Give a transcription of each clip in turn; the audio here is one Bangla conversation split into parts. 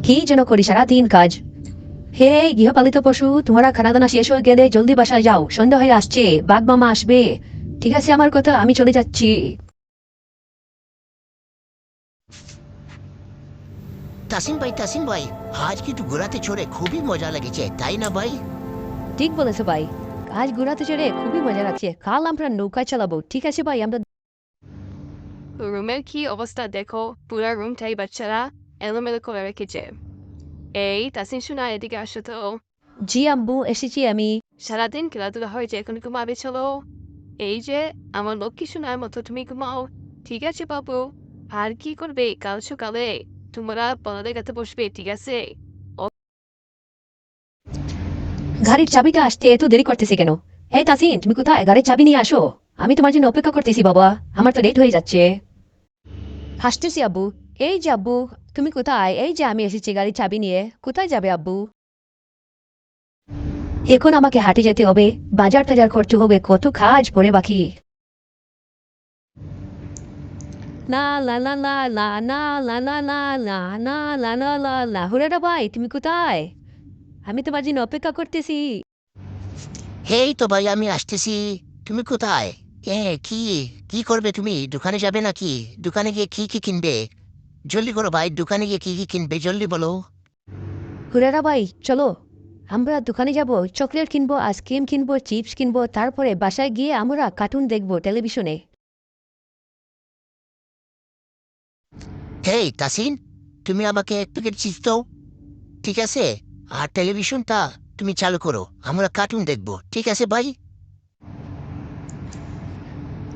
কি যেন করি সারাদিন কাজ। হে গৃহপালিত পশু, তোমারা খানা দানা শেষ হয়ে গেলে জলদি বাসায় যাও, সন্ধ্যা হয়ে আসছে, বাঘ মামা আসবে। ঠিক আছে আমার কথা, আমি চলে যাচ্ছি। তাসিম ভাই, আজ কিন্তু ঘোরাতে চড়ে খুবই মজা লেগেছে, তাই না ভাই? ঠিক বলেছো ভাই, আজ ঘোরাতে চড়ে খুবই মজা লাগছে। কাল আমরা নৌকায় চালাবো। ঠিক আছে ভাই, আমরা রুমের কি অবস্থা দেখো, পুরা রুমটাই বাচ্চারা এলোমেলো করে রেখেছে। এই তাসিন শোনা, এদিকে আসো তো। জি আম্মু, এসেছি আমি। সারাদিন খেলাধুলা হয়েছে, এখন ঘুমাবে চলো। এই যে আমার লক্ষ্মী শোনার মতো তুমি ঘুমাও, ঠিক আছে বাবু? আর কি করবে কাল সকালে? তোমরা বড়দের কাছে বসবে, ঠিক আছে? গাড়ির চাবিটা আসতে এত দেরি করতেছে কেন? এই তাসিন, তুমি কোথায়? গাড়ির চাবি নিয়ে আসো। আমি তোমার জন্য অপেক্ষা করতেছি বাবা, আমার তো লেট হয়ে যাচ্ছে। হাসতেছি আব্বু। এই যে আব্বু, তুমি কোথায়? এই যে আমি এসেছি গাড়ির চাবি নিয়ে। কোথায় যাবে আব্বু? এখন আমাকে হাঁটে যেতে হবে, বাজার টাজার করতে হবে, কত কাজ পড়ে বাকি। না লা লা লা লা না লা লা লা লা না লা লা লা লা। হুরেরা ভাই, তুমি কোথায়? আমি তোমার জন্য অপেক্ষা করতেছি। হেই তো ভাই, আমি আসতেছি। তুমি কোথায়? এ, কি কি করবে তুমি? দোকানে যাবে নাকি? দোকানে গিয়ে কি কি কিনবে? জলদি করো ভাই, দোকানে গিয়ে কি কি কিনবে জলদি বলো। হুরেরা ভাই, চলো আমরা দোকানে যাব, চকলেট কিনবো, আইসক্রিম কিনবো, চিপস কিনবো, তারপরে বাসায় গিয়ে আমরা কার্টুন দেখবো টেলিভিশনে। হেই তাসিন, তুমি আমাকে এক প্যাকেট চিপস দাও, ঠিক আছে? আর টেলিভিশনটা তুমি চালু করো, আমরা কার্টুন দেখবো, ঠিক আছে ভাই?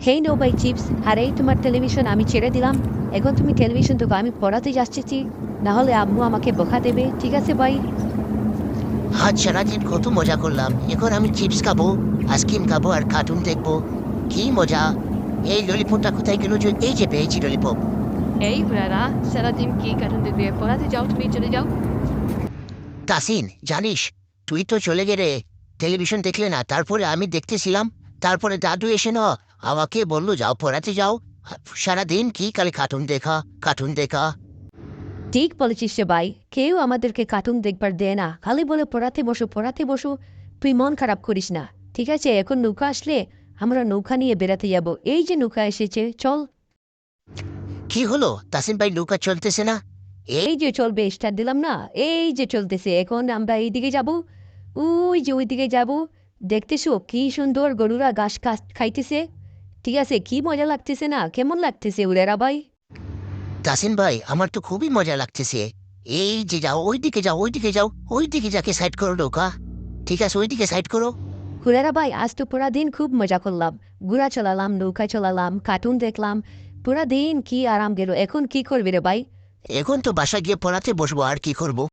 হেই নো ভাই চিপস, আর এই তোমার টেলিভিশন আমি ছেড়ে দিলাম। এখন তুমি টেলিভিশন দেখো, আমি পড়াতে যাচ্ছি, না হলে আম্মু আমাকে বকা দেবে। ঠিক আছে ভাই? আজ সারাদিন কত মজা করলাম, এখন আমি চিপস খাবো, আইসক্রিম খাবো আর কার্টুন দেখবো। কি মজা! এই ললিপপটা কোথায় গেল? এই যে পেয়েছি ললিপপ। এই হুরারা, সারাদিন কি কার্টুন দেখবে? পড়াতে যাও, তুমি চলে যাও। তাসিন, জানিস, তুই তো চলে গেলে, টেলিভিশন দেখলে না, তারপরে আমি দেখতেছিলাম। তারপরে দাদু এসে না আমাকে বললো যাও পড়াতে যাও। সারাদিন কি খালি কার্টুন দেখা, কার্টুন দেখা। ঠিক বলেছিস রে ভাই, কেউ আমাদেরকে কার্টুন দেখবার দেয় না, খালি বলে পড়াতে বসো পড়াতে বসো। তুই মন খারাপ করিস না, ঠিক আছে? এখন নৌকা আসলে আমরা নৌকা নিয়ে বেড়াতে যাব। এই যে নৌকা এসেছে, চল। কি হলো তাসিন ভাই, নৌকা চলতেছে না? এই এই যে চলবে, স্টার্ট দিলাম না, এই যে চলতেছে। এখন আমরা এইদিকে যাব, ওই যে ওইদিকে যাব। দেখতেছো কি সুন্দর গরুরা ঘাস খাইতেছে? ঠিক আছে, কি মজা লাগতেছে না? কেমন লাগতেছে উড়েরা ভাই? তাসিন ভাই, আমার তো খুবই মজা লাগতেছে। এই যে যাও, ওইদিকে যাও, ওইদিকে যাও, ওইদিকে যাকে সাইড করো নৌকা, ঠিক আছে? ওইদিকে সাইড করো। হুরেরা ভাই, আজ তো পুরা দিন খুব মজা করলাম। ঘোড়া চলালাম, নৌকা চলালাম, কার্টুন দেখলাম, পুরা দিন কি আরাম গেল। এখন কি করবি রে ভাই? এখন তো বাসায় গিয়ে পড়াতে বসবো, আর কি করবো?